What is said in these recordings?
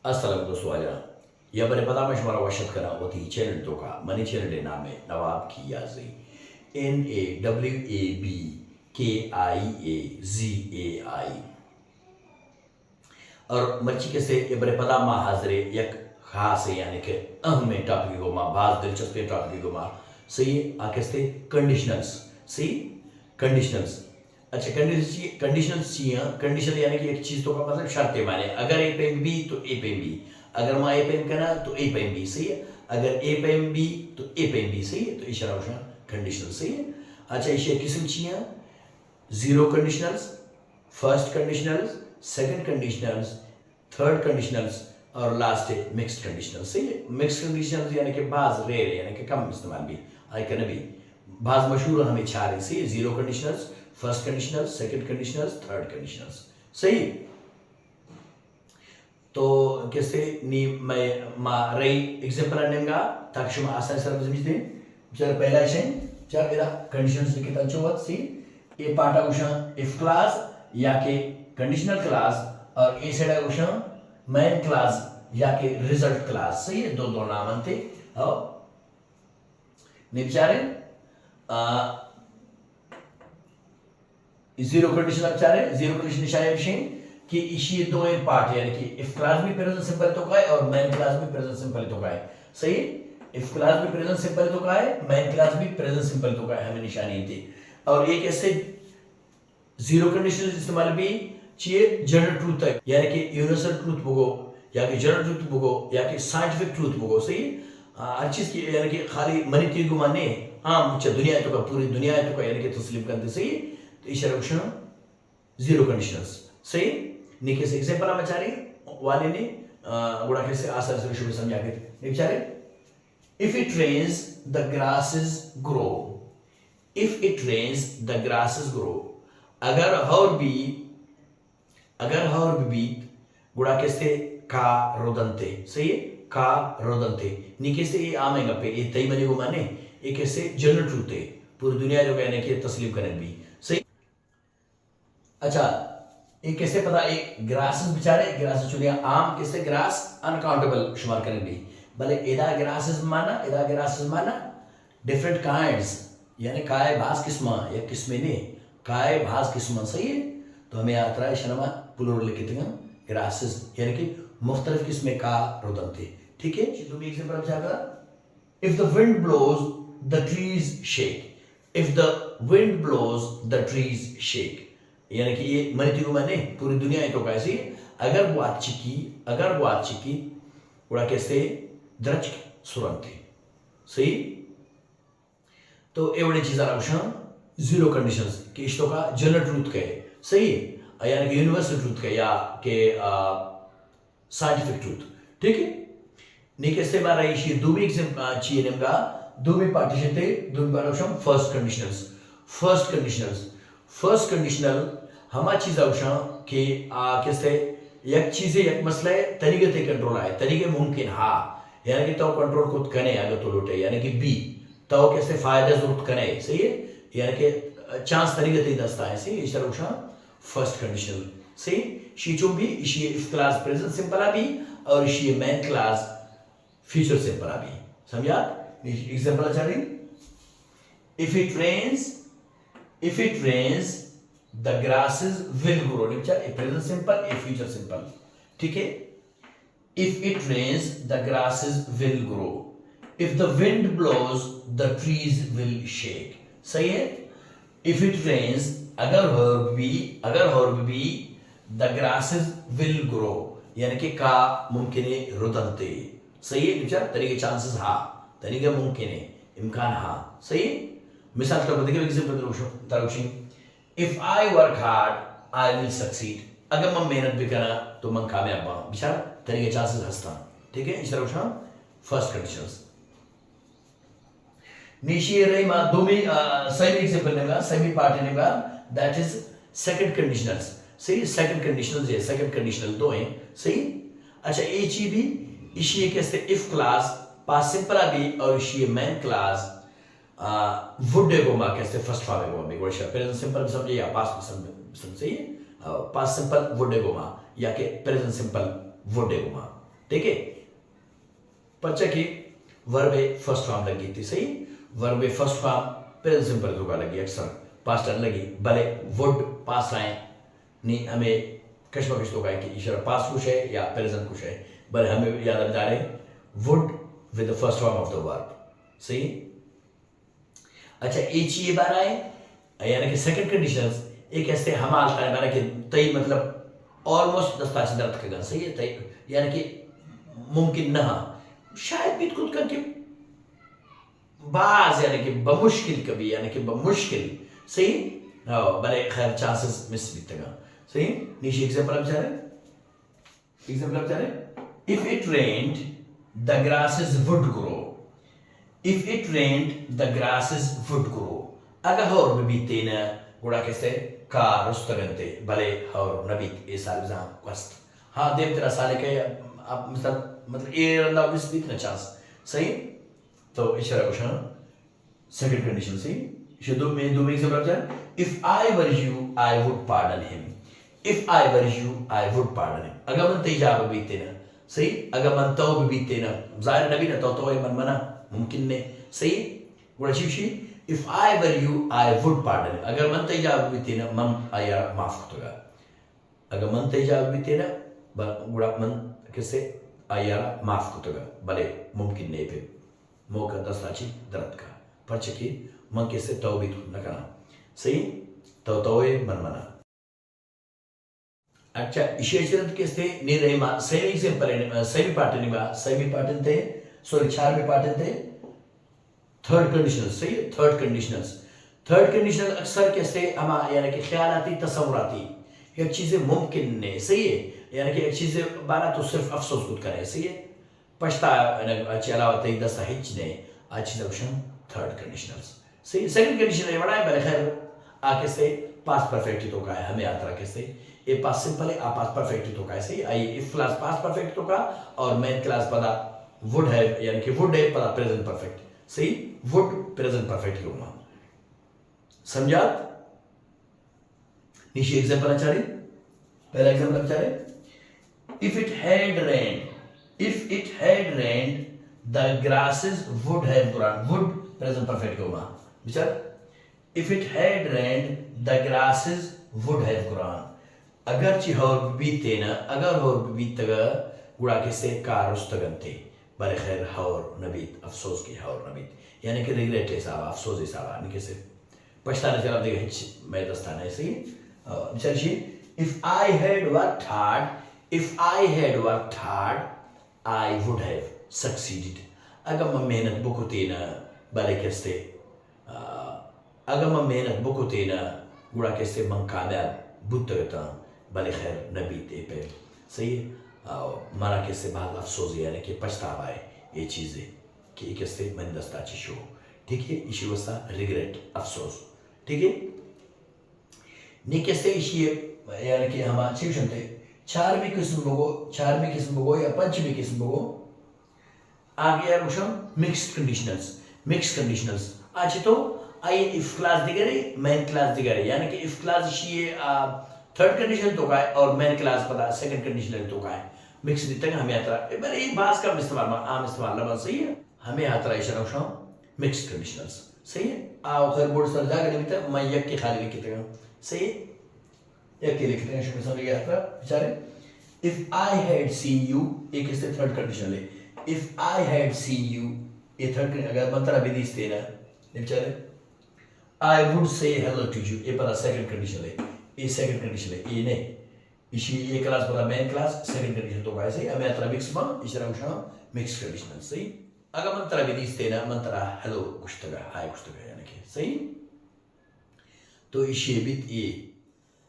Assalamu dostu aja. Ya bane pada mash mara washat kana oti channel to ka mani channel de naam hai Nawab ki Yazi. NAWABKIAZAI. और मर्ची के से ये बड़े पदा मा हाजरे एक खास है यानी कि अहम टॉपिक को मा बात दिलचस्प टॉपिक को मा सही आके से कंडीशनल्स सही कंडीशनल्स अच्छा कंडीशनल्स चाहिए कंडीशन यानी कि एक चीज तो का मतलब शर्तें माने अगर ए पे बी तो ए पे बी अगर मा ए पे करना तो ए पे बी सही है अगर ए पे बी तो ए पे बी सही है तो इशारा होना कंडीशनल सही है अच्छा इसे किस्म चाहिए zero conditionals first conditionals second conditionals third conditionals और लास्ट है मिक्स्ड कंडीशनल्स सही है मिक्स्ड कंडीशनल्स यानी कि बाज रेयर है यानी कि कम इस्तेमाल भी आई कैन भी बाज मशहूर हमें चार है सही zero conditionals first conditionals second conditionals third conditionals सही तो कैसे नी मैं मा रही एग्जांपल आनेगा ताकि शुमा आसानी से समझ दे चल पहला है चल इधर कंडीशनल्स लिखित चौवत सी ए पार्ट आउशन इफ क्लास या के कंडीशनल क्लास और ए साइड आउशन मेन क्लास या के रिजल्ट क्लास सही है दो नाम अंते और निचारे जीरो कंडीशन विचारे जीरो कंडीशन निशाने विषय कि इसी दो एक पार्ट यानी कि इफ क्लास भी प्रेजेंट सिंपल तो का है और मेन क्लास भी प्रेजेंट सिंपल तो का है सही इफ क्लास भी प्रेजेंट सिंपल तो का है मेन क्लास भी प्रेजेंट सिंपल तो का है हमें निशानी थी और एक ऐसे जीरो कंडीशन इस्तेमाल भी चाहिए जनरल ट्रूथ है यानी कि यूनिवर्सल ट्रूथ बोगो या कि जनरल ट्रूथ बोगो या कि साइंटिफिक ट्रूथ बोगो सही हर चीज की यानी कि खाली मनी तीर गुमाने आम दुनिया तो का पूरी दुनिया तो का यानी कि तस्लीम करते सही तो इशारा ऑप्शन जीरो कंडीशनल्स सही निके से एग्जांपल हम चारे वाले ने गुड़ा कैसे आसार से शुरू समझा के बेचारे if it rains the grasses grow if it rains the grasses grow अगर हर भी गुड़ा कैसे का रोदंते सही है का रोदंते निके से ये आमेगा पे ये तई मनी को माने ये कैसे जनरल ट्रूथ है पूरी दुनिया जो कहने की तस्लीम करने भी सही अच्छा ये कैसे पता एक ग्रास बेचारे ग्रास चुनिया आम कैसे ग्रास अनकाउंटेबल शुमार करें भी भले इधर ग्रासेस माना डिफरेंट काइंड्स यानी काय भास किस्म या किस्में ने काय भास किस्म सही है तो हमें आता है शर्मा प्लूरल लिखते हैं ग्रासेस यानी कि मुख्तलिफ किस्में का रोदनते ठीक है चलो भी एग्जांपल जाएगा if the wind blows the trees shake if the wind blows the trees shake यानी कि ये मनी को मैंने पूरी दुनिया तो कैसी अगर वो अच्छी उड़ा कैसे द्रच सुरंते सही तो एवढे चीज आउशन जीरो कंडीशंस कि इश्तों का जनरल ट्रूथ के सही यानी कि यूनिवर्सल ट्रूथ के या के साइंटिफिक ट्रूथ ठीक है नी कैसे मारा इशी दूबी एग्जांपल चाहिए नेमगा दूबी पार्टीशन थे दूबी पार्टीशन फर्स्ट कंडीशनल हमा चीज आउशा कि कैसे एक चीज एक मसला है तरीके से कंट्रोल है तरीके मुमकिन हाँ यानी कि तो कंट्रोल खुद कने अगर तो लुटे यानी कि बी तो कैसे फायदा जरूरत कने सही है यानी कि चांस तरीके से दस्ता है सही इस तरह फर्स्ट कंडीशनल सही शीचो भी इसी इफ क्लास प्रेजेंट सिंपल भी और इसी मेन क्लास फ्यूचर सिंपल भी समझा एग्जांपल अच्छा रही if it rains the grasses will grow a present simple a future simple ठीक है if it rains the grasses will grow if the wind blows the trees will shake सही है if it rains अगर verb भी the grasses will grow यानी कि का मुमकिन है रुदनते सही है विचार तरीके चांसेस हाँ तरीके मुमकिन है इम्कान हाँ सही है मिसाल के तौर पर देखिए example तरुषी If I work hard, I will succeed. अगर मैं मेहनत भी करा तो मैं कामयाब बना बिचार तरीके चांसेस हंसता ठीक है इस तरह फर्स्ट कंडीशंस नीचे रही मां दो में सही एग्जांपल नेगा सही पार्ट नेगा दैट इज सेकंड कंडीशनल्स सही सेकंड कंडीशनल्स है सेकंड कंडीशनल दो हैं सही अच्छा ए चीज भी इसी कैसे इफ क्लास पास्ट सिंपल भी और इसी मेन क्लास वुड को मां कैसे फर्स्ट फॉर्म में वो प्रेजेंट सिंपल समझिए या पास्ट समझिए पास्ट सिंपल वुड को मां या के प्रेजेंट सिंपल वुड को मां ठीक है। पर्चा की वर्बे फर्स्ट फॉर्म लगी थी, सही। वर्बे फर्स्ट फॉर्म प्रेजेंट सिंपल तो का लगी, अक्सर पास्ट टेंस लगी, भले वुड पास आए नहीं, हमें कश्मकश तो का है कि इशारा पास्ट कुछ है या प्रेजेंट कुछ है, भले हमें याद बता रहे would with the first form of the verb, सही। अच्छा एक ये बार आए यानी कि सेकंड कंडीशंस एक ऐसे हम आता है माना कि तय मतलब ऑलमोस्ट दस्ताची दर्द का, सही है, तय यानी कि मुमकिन न शायद भी खुद का कि बाज यानी कि बमुश्किल कभी यानी कि बमुश्किल, सही। भले खैर चांसेस मिस भी तक, सही। नीचे एग्जांपल आप जा रहे if it rained the grasses would grow, if it rained the grasses would grow, अगर हौर बीते न गुड़ा कैसे का रुस्तगंते भले हौर नबीत ए साल जहां वस्त, हाँ देव तेरा साले के आप मतलब ए रंदा मिस बीत न चांस, सही। तो इशारा क्वेश्चन सेकंड कंडीशन, सही। इसे दो में एग्जांपल जाए if I were you I would pardon him, if I were you I would pardon him, अगर मन तेजाब बीते ना, सही। अगर मन तो बीते ना जाहिर नबी ना तो मन मना मुमकिन ने, सही। गुड़ा शिवशी if I were you I would pardon, अगर मन तेजाब बीते ना मन आया माफ होगा, अगर मन तेजाब बीते ना गुड़ा मन किसे आया माफ होगा, भले मुमकिन नहीं पे मौका दस्ताची दर्द का पर्चे की मन कैसे तौबीत न करना, सही। तो तोए मन मना। अच्छा इशेचरत कैसे निरेमा सेम एग्जांपल सेमी पार्टन थे, सॉरी चार में पार्टन थे। थर्ड कंडीशनल, सही। थर्ड कंडीशनल अक्सर कैसे हम यानी कि ख्यालाती तसव्वुराती एक चीजें मुमकिन ने, सही है, यानी कि एक चीजें बारा तो सिर्फ अफसोस खुद करें, सही है, पछता अच्छे अलावा तई दस्ता हिच ने अच्छी ऑप्शन थर्ड कंडीशनल्स, सही। सेकंड कंडीशन बड़ा है बड़े खैर आके से पास्ट परफेक्ट तो का है, हमें यात्रा कैसे ये पास्ट सिंपल है आ पास्ट परफेक्ट तो का है, सही। आई इफ क्लास पास्ट परफेक्ट तो का और मेन क्लास पदा वुड है यानी कि वुड है पदा प्रेजेंट परफेक्ट, सही। वुड प्रेजेंट परफेक्ट क्यों ना समझा। नीचे एग्जांपल अच्छा रही, पहला एग्जांपल अच्छा रही if it had rained, if it had rained the grasses would have grown, would present perfect क्यों ना विचार, if it had rained the grasses would have grown, अगर चिहौर बीते ना अगर हौर बीतगा गुड़ा के से कारुस्तगंते बड़े खैर हौर नबीत अफसोस की हौर नबीत यानी कि रिग्रेट है साहब अफसोस है साहब यानी कैसे पछताने चला देगा हिच मैं दस्ताना है, सही। चलिए if I had worked hard, if I had worked hard I would have succeeded, अगर मैं मेहनत बुकुते ना भले कैसे अगर मैं मेहनत बुकुते ना गुड़ा कैसे मन कामयाब बुतगता भले खैर नबी ते पे, सही। मरा कैसे बाद अफसोस यानी कि पछतावा है ये चीज़ें कि कैसे मन दस्ता चिशो, ठीक है। इसी वस्ता रिग्रेट अफसोस, ठीक है। नहीं कैसे इसी यानी कि हम अच्छी सुनते चारवीं किस्म बगो या पंचमी किस्म बगो आगे यार उशम मिक्स्ड कंडीशनल्स अच्छे तो आई इफ क्लास दिगरे मेन क्लास दिगरे यानी कि इफ क्लास इसी थर्ड कंडीशन तो का है और मेन क्लास पता सेकंड कंडीशनल तो का है मिक्स दिते हमें यात्रा बड़े बास का इस्तेमाल में आम इस्तेमाल लबन, सही है। हमें यात्रा इशारा उशम मिक्स्ड कंडीशनल्स, सही है। आओ खैर बोर्ड सर जाकर लिखते मैं यक की खाली लिखते हैं, सही है, यक की लिखते हैं शुरू समझ गया था बेचारे। If I had seen you एक इससे थर्ड कंडीशन ले, if I had seen you ये थर्ड अगर मंत्रा विधि से ना बेचारे I would say hello to you ये पता सेकंड कंडीशन ले, ये सेकंड कंडीशन ले ये नहीं इसी ये क्लास पता मेन क्लास सेकंड कंडीशन तो कैसे हमें यात्रा मिक्स में इस तरह उशा मिक्स कंडीशन, सही। अगर मंत्रा विधि से ना मंत्रा हेलो कुछ तक हाय कुछ तक यानी कि, सही। तो इसी बित ये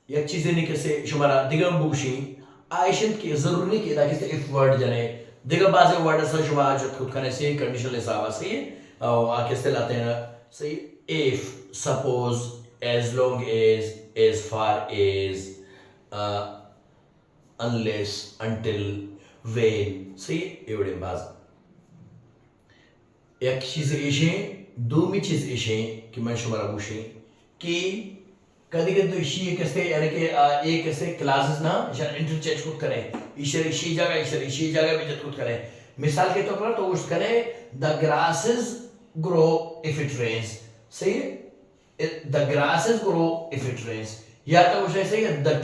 एक चीजें नहीं कैसे शुमारा दिगम बुशी आयशन की जरूरी की ताकि से इफ वर्ड जने दिगम बाजे वर्ड से शुमारा जो खुद करने से कंडीशन ले सावा, सही है। और आके से लाते हैं, सही। If suppose as long as far as unless until when, सही। एवढे बाज एक चीज ऐसे दो में चीज ऐसे कि मैं शुमारा बुशी कि कभी कभी तो इसी कैसे यानी कि एक ऐसे क्लासेस ना इंटरचेंज को करें इशी जगह भी जत कुछ करे मिसाल के तौर पर तो उस करे the grasses grow if it rains सही है the grasses grow if it rains या तो उसे सही है the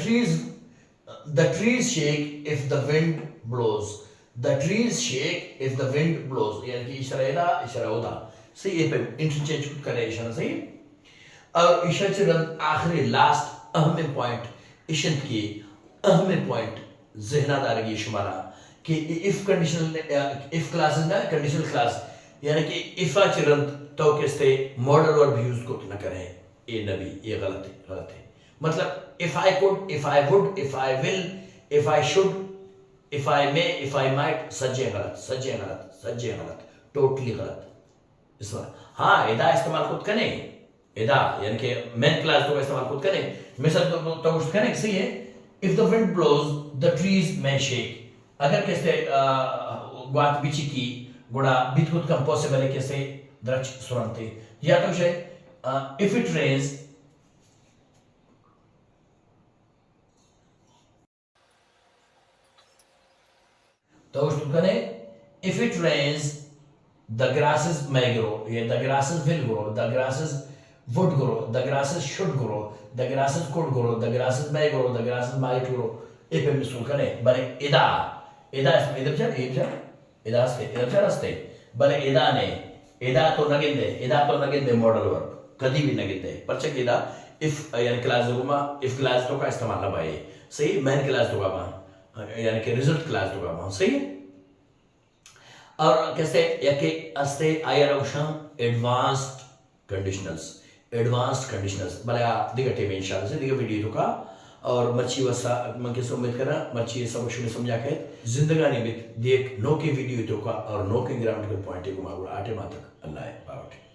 trees shake if the wind blows the trees shake if the wind blows यानी कि इशारा होता सही है पे इंटरचेंज करे इशारा सही और इशारा आखिरी लास्ट अहम पॉइंट इशन की अहम पॉइंट जहनादार की शुमारा कि इफ क्लासेस ना कंडीशनल क्लास यानी कि इफा चिरंत तो किसते मॉडल और भी यूज को न करें ये नबी ये गलत है मतलब if I could if I would if I will if I should if I may if I might सज्जे गलत टोटली गलत इस बार हाँ इदा इस्तेमाल खुद करें इदा यानी कि मेन क्लास तो इस्तेमाल खुद करें मिसाल तो उस करें सही है if the wind blows the trees may shake अगर कैसे बात बिची की गुड़ा बीत खुद कम पॉसिबल है कैसे द्रच सुरंते या तो शे इफ इट रेन्स तो उस करें if it rains the grasses may grow the grasses will grow the grasses would grow the grasses should grow the grasses could grow the grasses may grow the grasses might grow ये पे मिसुल करें बने इदा इधर रस्ते बने इदा तो नगिंदे मॉडल वर्ब कभी भी नगिंदे पर चेक इदा इफ यानी क्लास दोगुमा इफ क्लास तो का इस्तेमाल ना भाई सही मेन क्लास तो का यानी कि रिजल्ट क्लास तो का सही है और कैसे यके अस्ते आयर औषण एडवांस्ड कंडीशनल्स बला दिगा टीम इंशाल्लाह से दिगा वीडियो तो का और मच्छी वसा मन के उम्मीद करा मच्छी सब शुरू समझा के जिंदगानी में देख नो के वीडियो तो का और नो के ग्राउंड के पॉइंट को मागुड़ा आटे मातक अल्लाह है बावट